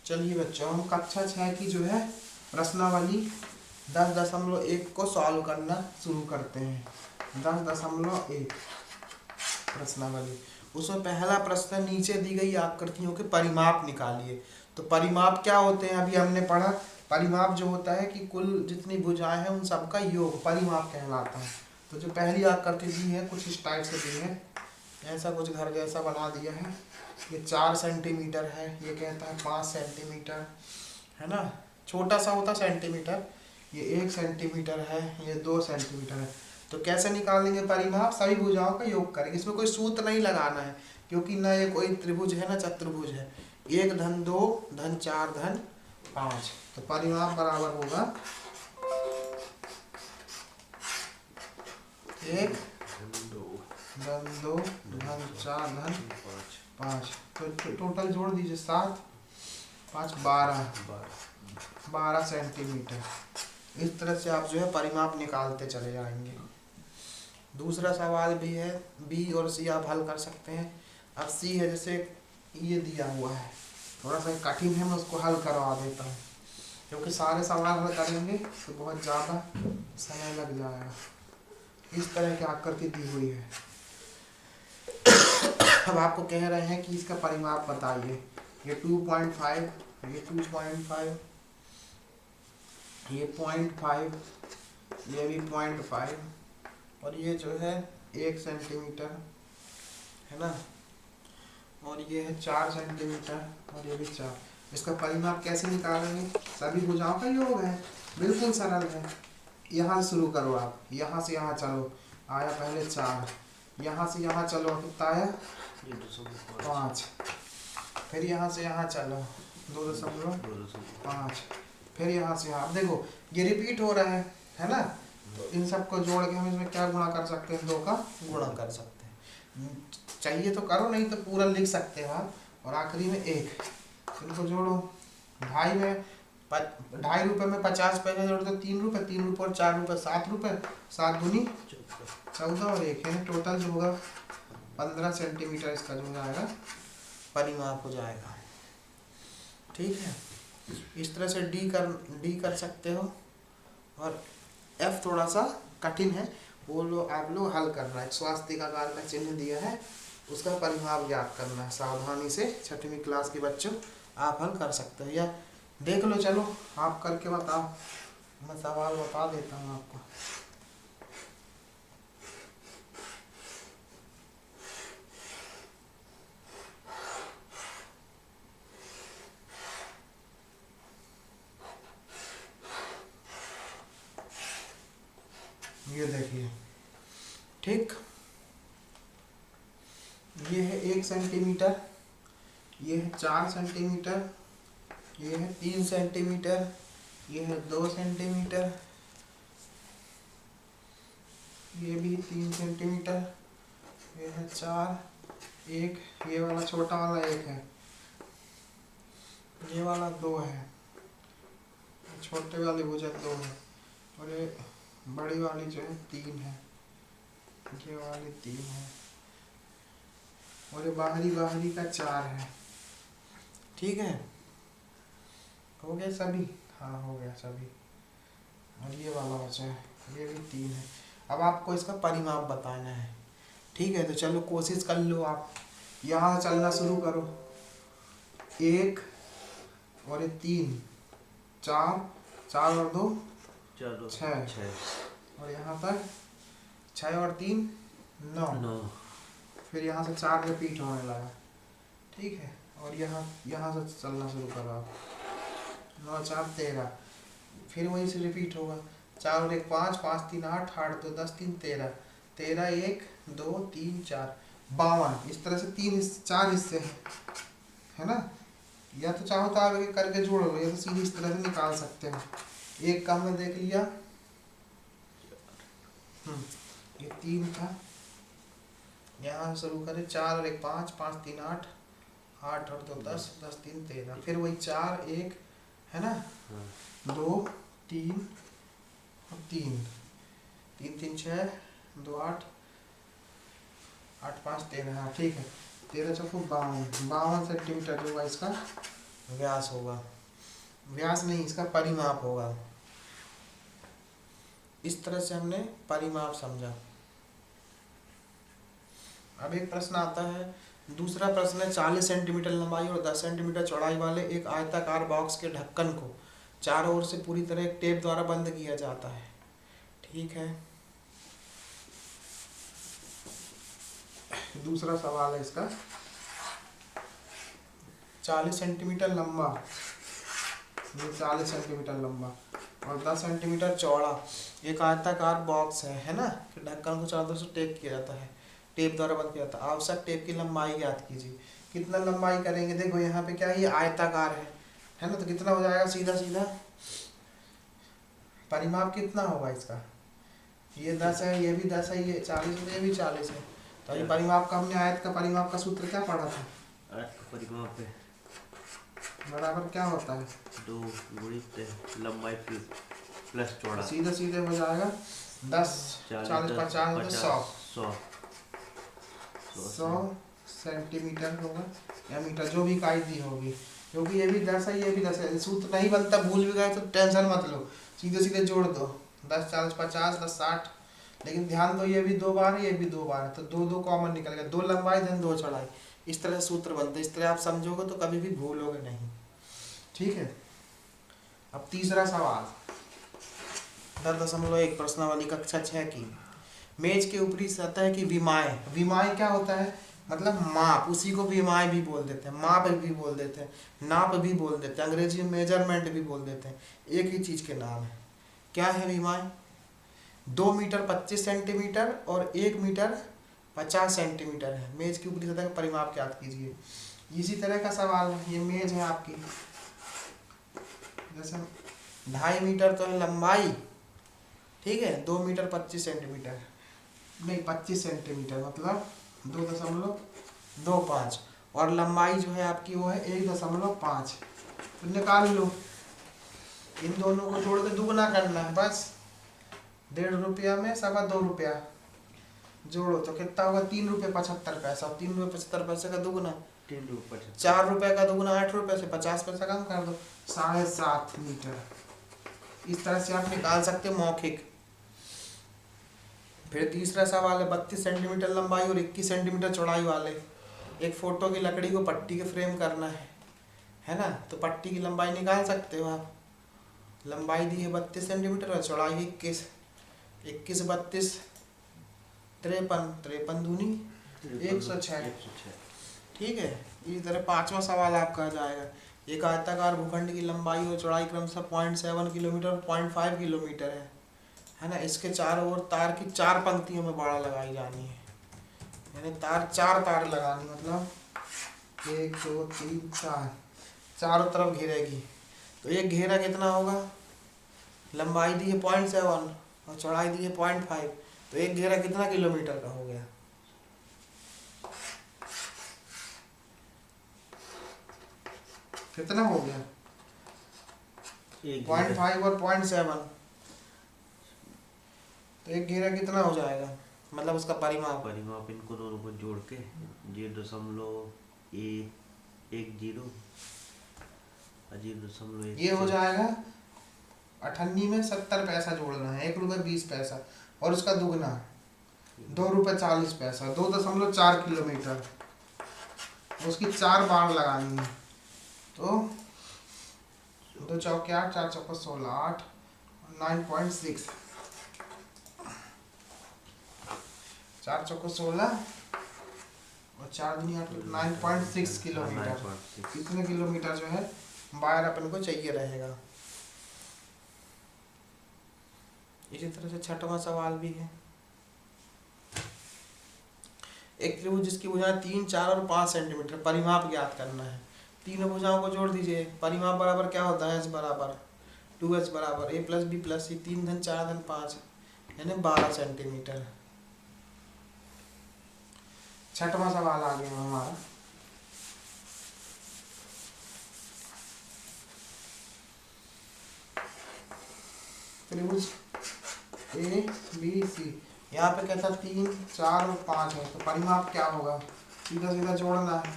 चलिए बच्चों, हम कक्षा 6 की जो है प्रश्नावली 10.1 को सॉल्व करना शुरू करते हैं। 10.1 प्रश्नावली, उसमें पहला प्रश्न नीचे दी गई आकृतियों के परिमाप निकालिए। तो परिमाप क्या होते हैं अभी हमने पढ़ा। परिमाप जो होता है कि कुल जितनी भुजाएं हैं उन सबका योग परिमाप कहलाता है। तो जो पहली आकृति दी है कुछ इस टाइप से दी है, ऐसा कुछ घर जैसा बना दिया है। ये 4 सेंटीमीटर है, ये कहता है 5 सेंटीमीटर, है ना। छोटा सा होता सेंटीमीटर, ये 1 सेंटीमीटर है, ये 2 सेंटीमीटर है। तो कैसे निकालेंगे परिमाप, सभी भुजाओं का योग करेंगे। इसमें कोई सूत्र नहीं लगाना है क्योंकि ना ये कोई त्रिभुज है ना चतुर्भुज है। 1 धन 2 धन 4 धन 5, तो परिमाप बराबर होगा 1 धन 2 धन 4 धन 5। तो टोटल जोड़ दीजिए 7 5 12 सेंटीमीटर। इस तरह से आप जो है परिमाप निकालते चले जाएंगे। दूसरा सवाल भी है, बी और सी आप हल कर सकते हैं। अब सी है, जैसे ये दिया हुआ है, थोड़ा सा कठिन है, मैं उसको हल करवा देता हूँ क्योंकि सारे सवाल हल करेंगे तो बहुत ज़्यादा समय लग जाएगा। इस तरह की आकृति दी हुई है। अब आपको कह रहे हैं कि इसका परिमाप बताइए। ये 2.5, ये 2.5, ये 0.5, ये भी 0.5 और ये जो है 1 सेंटीमीटर, है ना। और ये है 4 सेंटीमीटर और ये भी 4। इसका परिमाप कैसे निकालेंगे, सभी भुजाओं का योग है, बिल्कुल सरल है। यहाँ शुरू करो आप, यहाँ से यहाँ चलो, आया पहले 4, यहाँ से यहाँ चलो कितना आया 5, फिर यहाँ से यहाँ चलो 2.5, फिर यहाँ से यहाँ। अब देखो ये रिपीट हो रहा है ना। तो इन सबको जोड़ के हम इसमें क्या गुणा कर सकते हैं, 2 का गुणा कर सकते हैं। चाहिए तो करो, नहीं तो पूरा लिख सकते हो आप। और आखिरी में 1, इनको जोड़ो। 2.5 रुपये में 50 पैसे जोड़ो तो 3 रुपये, 3 रुपये और 4 रुपये 7 रुपये, 7 दूनी 14 और 1 है, टोटल जो होगा 15 सेंटीमीटर इसका जो आएगा परिमाप हो जाएगा। ठीक है, इस तरह से डी कर सकते हो। और एफ थोड़ा सा कठिन है, वो लोग आप लोग हल करना है। स्वास्थ्य का आकार का चिन्ह दिया है, उसका परिमाप ज्ञात करना है। सावधानी से 6वीं क्लास के बच्चों आप हल कर सकते हो, या देख लो। चलो आप करके बताओ, मैं सवाल बता देता हूँ आपको। ये देखिए, ठीक, ये है 1 सेंटीमीटर, ये है 4 सेंटीमीटर, ये है 3 सेंटीमीटर, ये है 2 सेंटीमीटर, ये भी 3 सेंटीमीटर, ये है 4, 1, ये वाला छोटा वाला 1 है, ये वाला 2 है, छोटे वाली भुजा 2 है, और ये बड़ी वाली जो है 3 है, ये वाली 3 है, और ये बाहरी का 4 है। ठीक है, हो गया सभी? हाँ हो गया सभी। और ये वाला बचा है, ये भी 3 है। अब आपको इसका परिमाप बताना है। ठीक है, तो चलो कोशिश कर लो आप। यहाँ से चलना शुरू करो। 1 और ये 3, 4, 4 और 2 6, और यहाँ तक 6 और 3 9। फिर यहाँ से 4 रिपीट होने लगा। ठीक है, और यहाँ से चलना शुरू करो आप। 9 4 13, फिर वहीं से रिपीट होगा। 4 और 1 5, 5 3 8, 8 2 10 3 13, 13 1 2 3 4 52। इस तरह से 4 हिस्से हैं, है ना। या तो चाहो तो आप एक करके जोड़ लो, या तो सीधी इस तरह से निकाल सकते हो। एक का हमने देख लिया, ये 3 था। यहाँ शुरू करें, 4 और 1 5, 5 3 8, 8 और 2 10, 10 3 13, फिर वही 4 1, है ना, 2 3 और 3 3 3 6 2 8 8 5 13। हाँ ठीक है, 13 चौको 52 सेंटीमीटर जो होगा इसका व्यास होगा, व्यास नहीं, इसका परिमाप होगा। इस तरह से हमने परिमाप समझा। अब एक प्रश्न आता है, दूसरा प्रश्न है 40 सेंटीमीटर लंबाई और 10 सेंटीमीटर चौड़ाई वाले एक आयताकार बॉक्स के ढक्कन को चारों ओर से पूरी तरह एक टेप द्वारा बंद किया जाता है। ठीक है, दूसरा सवाल है इसका, 40 सेंटीमीटर लंबा, ये 40 सेंटीमीटर लंबा और 10 सेंटीमीटर चौड़ा एक आयताकार बॉक्स है ना, फिर ढक्कन को चारों तरफ से टेप किया जाता है, टेप द्वारा बंद किया जाता है। आवश्यक टेप की लंबाई ज्ञात कीजिए। कितना लंबाई करेंगे, देखो यहाँ पे क्या है, ये आयताकार है ना, तो कितना हो जाएगा, सीधा सीधा परिमाप कितना होगा इसका, ये 10 है, ये भी 10 है, ये 40 है, ये भी 40 है। तो ये परिमाप का हमने आयत का परिमाप का सूत्र क्या पढ़ा था, आयत का परिमाप है बराबर क्या होता है, 2 गुणित लंबाई प्लस चौड़ा, सीधे सीधे हो जाएगा 10 40 50 100 सेंटीमीटर होगा या मीटर, जो भी इकाई दी होगी, क्योंकि ये भी 10 है, ये भी 10 है। सूत्र नहीं बनता, भूल भी गए तो टेंशन मत लो, सीधे सीधे जोड़ दो, 10 40 50 10 60। लेकिन ध्यान दो, ये भी 2 बार है, ये भी 2 बार है, तो 2 2 कॉमन निकल गया, 2 लंबाई धन 2 चौड़ाई। इस तरह सूत्र बनते, इस तरह आप समझोगे तो कभी भी भूलोगे नहीं। ठीक है, अब तीसरा सवाल 10.1 प्रश्नावली कक्षा 6 की, मेज के ऊपरी सतह की विमाएं, विमाएं क्या होता है, मतलब माप, उसी को विमाएं भी बोल देते हैं, माप भी बोल देते हैं, नाप भी बोल देते हैं, अंग्रेजी में मेजरमेंट भी बोल देते हैं, एक ही चीज के नाम है। क्या है विमाएं, 2 मीटर 25 सेंटीमीटर और 1 मीटर 50 सेंटीमीटर है। मेज की ऊपरी सतह का परिमाप ज्ञात कीजिए। इसी तरह का सवाल है, ये मेज है आपकी, जैसे 2.5 मीटर तो है लंबाई, ठीक है, 2 मीटर 25 सेंटीमीटर नहीं 25 सेंटीमीटर मतलब 2.25 और लंबाई जो है आपकी वो है 1.5। तो निकाल लो, इन दोनों को जोड़ के दुगना करना है बस, 1.5 रुपया में 2.25 रुपया जोड़ो तो कितना होगा, 3 रुपये 75 पैसा, 3 रुपये 75 पैसे का दुगना 4 रुपये का दुगना 8 रुपये से 50 पैसा कम कर दो, 7.5 मीटर। इस तरह से आप निकाल सकते हो मौखिक। फिर तीसरा सवाल है 32 सेंटीमीटर लंबाई और 21 सेंटीमीटर चौड़ाई वाले एक फोटो की लकड़ी को पट्टी के फ्रेम करना है ना, तो पट्टी की लंबाई निकाल सकते हो आप। लंबाई दी है 32 सेंटीमीटर और चौड़ाई 21, 32 53 दूनी 106। ठीक है, इसी तरह 5वां सवाल आपका आ जाएगा, एक आयताकार भूखंड की लंबाई और चौड़ाई क्रमशः 0.7 किलोमीटर और 0.5 किलोमीटर है ना, इसके चारों ओर तार की 4 पंक्तियों में बाड़ा लगाई जानी है, यानी तार 4 तार लगानी, मतलब 1 2 3 4 चारों तरफ घेरेगी। तो एक घेरा कितना होगा, लंबाई दी है 0.7 और चौड़ाई दी है 0.5, तो एक घेरा कितना किलोमीटर का हो गया, कितना हो गया 0.5 और 0.7, तो एक घेरा कितना हो जाएगा, मतलब उसका परिमाप इनको दोनों को जोड़ के 0.10 ये हो जाएगा 98 में 70 पैसा जोड़ना है, 1 रुपये 20 पैसा और उसका दुगना 2 रुपये 40 पैसा, 2.4 किलोमीटर, उसकी 4 बार लगानी है, तो 2 चौके 8 4 चौके 16 8 9.6 4 चौके 16 और 4 दूनी 8 9.6 किलोमीटर। इतने किलोमीटर जो है वायर अपन को चाहिए रहेगा। इसी तरह से 6वां सवाल भी है, एक त्रिभुज जिसकी भुजाएं 3 4 और 5 सेंटीमीटर, परिमाप ज्ञात करना है। तीनों भुजाओं को जोड़ दीजिए, परिमाप बराबर क्या होता है, h बराबर 2h बराबर a plus b plus c, 3 धन 4 धन 5 यानी 12 सेंटीमीटर। 6वां सवाल आ गया हमारा, त्रिभुज ए बी सी, यहाँ पे कहता 3 4 और 5 है, तो परिमाप क्या होगा, सीधा सीधा जोड़ना है,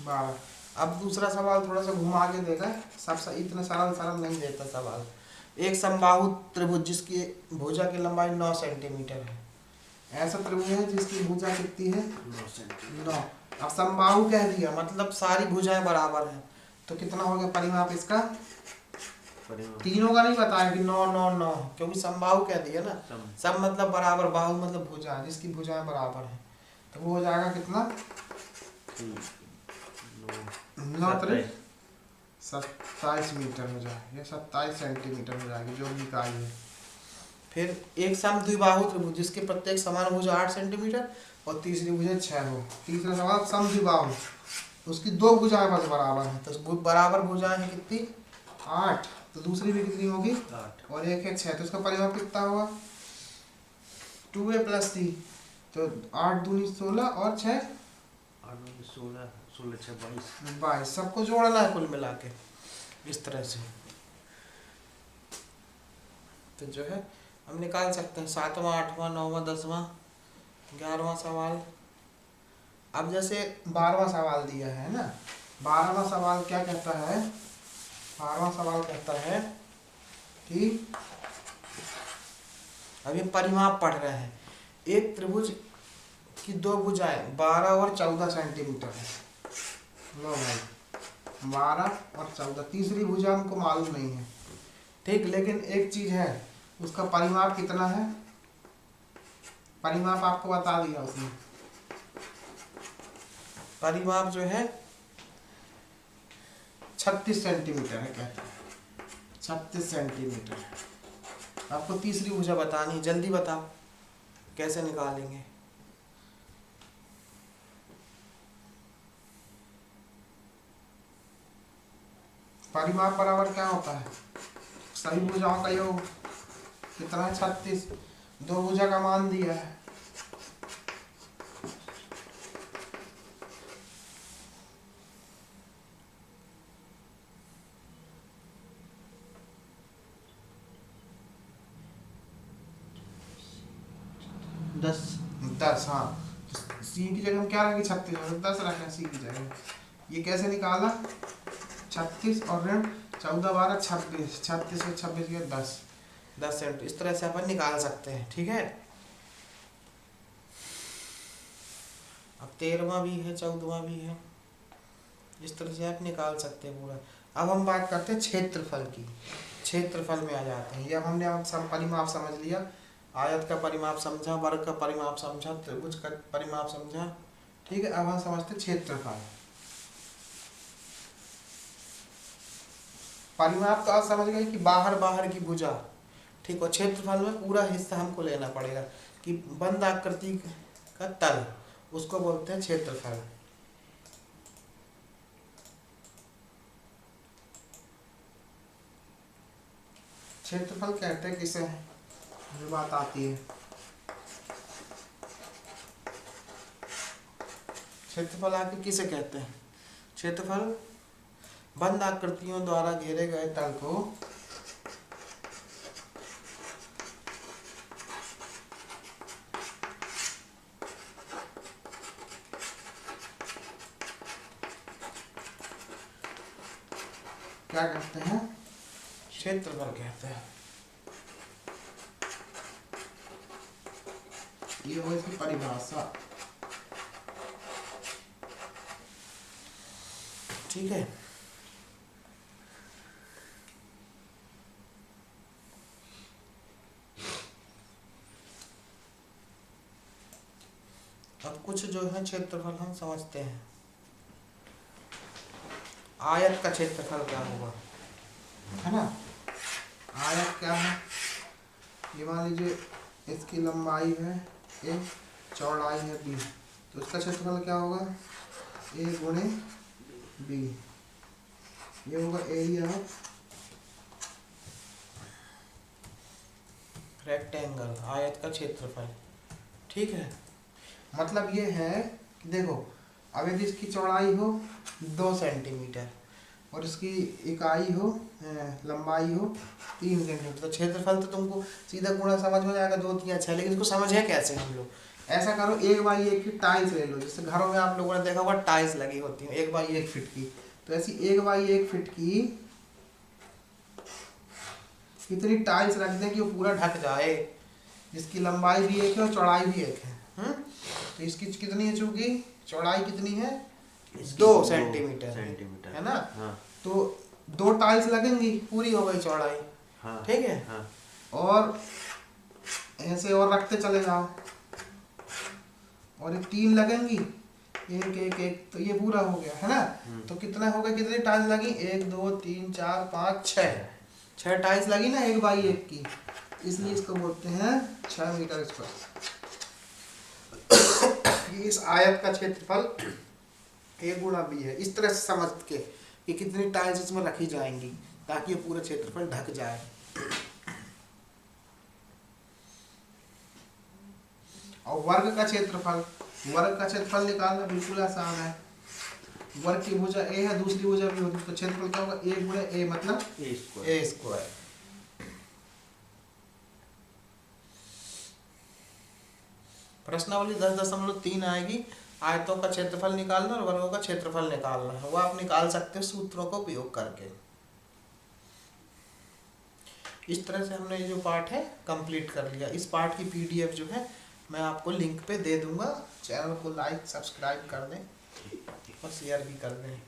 12। अब दूसरा सवाल थोड़ा सा घुमा के देगा, सब इतना सरल सरल नहीं देता सवाल। एक समबाहु त्रिभुज जिसकी भुजा की लंबाई 9 सेंटीमीटर है। ऐसा त्रिभुज है जिसकी भुजा कितनी है? 9 सेंटीमीटर। 9। अब समबाहु कह दिया मतलब सारी भुजाएं बराबर हैं, तो कितना हो गया परिमाप इसका? तीनों का नहीं बताया कि 9 9 9, क्योंकि समबाहु कह दिया ना। सब मतलब बराबर, बाहु मतलब भुजा, जिसकी भुजाएं बराबर हैं, तो वो हो जाएगा कितना? 9 27 मीटर हो जाएगा, 27 सेंटीमीटर हो जाएगी जो भी इकाई है। फिर एक समद्विबाहु त्रिभुज जिसके प्रत्येक समान भुजा 8 सेंटीमीटर और तीसरी भुजा 6 हो। तीसरा सवाल समद्विबाहु, उसकी दो भुजाएं बस बराबर हैं, तो बराबर भुजाएं हैं कितनी? 8, तो दूसरी भी कितनी होगी? 8 और एक है 6, तो इसका परिमाप कितना होगा? 2a + 3, तो 8 दूनी 16 और 6 16 16 6 22। सबको जोड़ना है कुल मिला के इस तरह से, तो जो है हम निकाल सकते हैं 7वां 8वां 9वां 10वां 11वां सवाल। अब जैसे 12वां सवाल दिया है ना, 12वां सवाल क्या कहता है? 12वां सवाल कहता है कि अभी परिमाप पढ़ रहे हैं। एक त्रिभुज की दो भुजाएं 12 और 14 सेंटीमीटर है। लो भाई 12 और 14, तीसरी भुजा हमको मालूम नहीं है, ठीक, लेकिन एक चीज है, उसका परिमाप कितना है? परिमाप आपको बता दिया उसने, परिमाप जो है 36 सेंटीमीटर है, कहता है 36 सेंटीमीटर। आपको तीसरी भुजा बतानी, जल्दी बताओ कैसे निकालेंगे? परिमाप बराबर क्या होता है? सभी भुजाओं का योग कितना है? 36। दो भुजा का मान दिया है, दस 10। हाँ, सी की जगह हम क्या रखेंगे? 36, 10 रखें सी की जगह। ये कैसे निकाला? 36 और ऋण 14 12 26, 36 और 26 के 10 सेंट, इस तरह से अपन निकाल सकते हैं, ठीक है। अब 13वां भी है 14वां भी है, इस तरह से आप निकाल सकते हैं पूरा। अब हम बात करते हैं क्षेत्रफल की, क्षेत्रफल में आ जाते हैं। ये अब हमने परिमाप समझ लिया, आयत का परिमाप समझा, वर्ग का परिमाप समझा, त्रिभुज का परिमाप समझा, ठीक है। अब हम समझते हैं क्षेत्रफल। परिमाप तो आप समझ गए कि बाहर बाहर की भुजा, ठीक, और क्षेत्रफल में पूरा हिस्सा हमको लेना पड़ेगा कि बंद आकृति का तल, उसको बोलते हैं क्षेत्रफल। क्षेत्रफल कहते हैं किसे? जो बात आती है, क्षेत्रफल आखिर किसे कहते हैं? क्षेत्रफल बंद आकृतियों द्वारा घेरे गए तल को क्या कहते हैं? क्षेत्रफल कहते हैं। ये हो इसकी परिभाषा, ठीक है। अब कुछ जो है क्षेत्रफल हम समझते हैं। आयत का क्षेत्रफल क्या होगा, है ना? आयत क्या है? ये मान लीजिए इसकी लंबाई है a, चौड़ाई है b, तो इसका क्षेत्रफल क्या होगा? a गुणे b। ये होगा एरिया ऑफ रेक्टेंगल, आयत का क्षेत्रफल, ठीक है। मतलब ये है कि देखो, अब यदि इसकी चौड़ाई हो 2 सेंटीमीटर और इसकी इकाई हो लंबाई हो 3 सेंटीमीटर, तो क्षेत्रफल तो तुमको सीधा गुणा समझ में जाएगा, 2 3 6, लेकिन इसको समझे कैसे हम लोग ऐसा करो 1x1 की टाइल्स ले लो, जैसे घरों में आप लोगों ने देखा होगा टाइल्स लगी होती हैं 1x1 फीट की, तो ऐसी 1x1 फीट की इतनी टाइल्स रख दें कि वो पूरा ढक जाए, जिसकी लंबाई भी एक है और चौड़ाई भी एक है। तो इसकी कितनी है, चूंकि चौड़ाई कितनी है 2 सेंटीमीटर है ना। हाँ। तो 2 टाइल्स लगेंगी, पूरी हो गई चौड़ाई। हाँ। ठीक है। हाँ। और ऐसे और रखते चले जाओ, और ये 3 लगेंगी, एक एक एक, तो ये पूरा हो गया है ना। तो कितना हो गया, कितनी टाइल्स लगी, 1 2 3 4 5 6 टाइल्स लगी ना 1x1 की, इसलिए इसको बोलते हैं 6 मीटर स्क्वायर। ये इस आयत का क्षेत्रफल A गुणा B है। इस तरह से समझ के कि कितनी टाइल्स इसमें रखी जाएंगी ताकि ये पूरा क्षेत्रफल ढक जाए। और वर्ग का क्षेत्रफल निकालना बिल्कुल आसान है। वर्ग की भुजा A है, दूसरी भुजा B होती है, तो क्षेत्रफल क्या होगा, A गुणे A मतलब A स्क्वायर। प्रश्नावली 10.3 आएगी, आयतों का क्षेत्रफल निकालना और वर्गों का क्षेत्रफल निकालना है, वो आप निकाल सकते हैं सूत्रों का उपयोग करके। इस तरह से हमने ये जो पार्ट है कंप्लीट कर लिया। इस पार्ट की PDF जो है मैं आपको लिंक पे दे दूंगा। चैनल को लाइक सब्सक्राइब कर दें और शेयर भी कर दें।